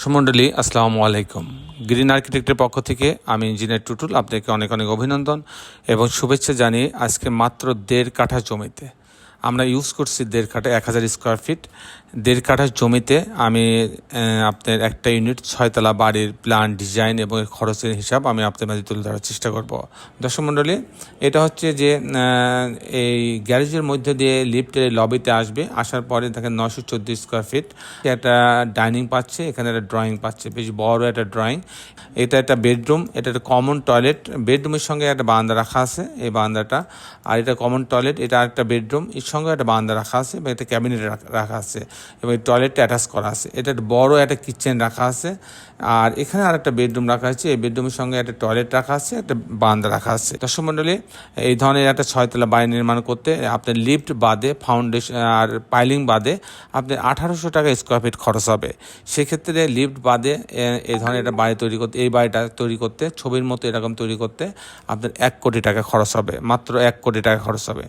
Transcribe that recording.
সুমণ্ডলী আসসালামু আলাইকুম। গ্রিন আর্কিটেক্টের পক্ষ থেকে আমি ইঞ্জিনিয়ার টুটুল আপনাকে অনেক অনেক অভিনন্দন এবং শুভেচ্ছা জানিয়ে আজকে মাত্র 1.5 কাঠা জমিতে আমরা ইউজ করছি 1.5 কাঠা 1000 স্কোয়ার ফিট 1.5 কাঠা জমিতে আমি আপনার একটা ইউনিট 6 তলা বাড়ির প্ল্যান ডিজাইন এবং খরচের হিসাব আমি আপনার মাঝে তুলে ধরার চেষ্টা করব। দর্শক মণ্ডলী, এটা হচ্ছে যে এই গ্যারেজের মধ্যে দিয়ে লিফটের লবিতে আসবে, আসার পরে দেখেন 914 স্কোয়ার ফিট একটা ডাইনিং পাচ্ছে, এখানে একটা ড্রয়িং পাচ্ছে, বেশ বড় একটা ড্রয়িং। এটা একটা বেডরুম, এটা একটা কমন টয়লেট, বেডরুমের সঙ্গে একটা বারান্দা রাখা আছে এই বারান্দাটা, আর এটা কমন টয়লেট, এটা একটা বেডরুম, এর সঙ্গে একটা বারান্দা রাখা আছে এবং একটা ক্যাবিনেট রাখা আছে এবং টয়লেটটা অ্যাটাচ করা আছে। এটা বড় একটা কিচেন রাখা আছে, আর এখানে আর একটা বেডরুম রাখা আছে, এই বেডরুমের সঙ্গে একটা টয়লেট রাখা আছে, একটা বারান্দা রাখা আছে। দর্শক মণ্ডলী, এই ধরনের একটা 6 তলা বাড়ি নির্মাণ করতে আপনার লিফট বাদে ফাউন্ডেশন আর পাইলিং বাদে আপনার 1800 টাকা স্কোয়ার ফিট খরচ হবে। সেক্ষেত্রে লিফট বাদে এই ধরনের একটা বাড়ি তৈরি করতে, এই বাড়িটা তৈরি করতে, ছবির মতো এরকম তৈরি করতে আপনার 1 কোটি টাকা খরচ হবে, মাত্র 1 কোটি টাকা খরচ হবে।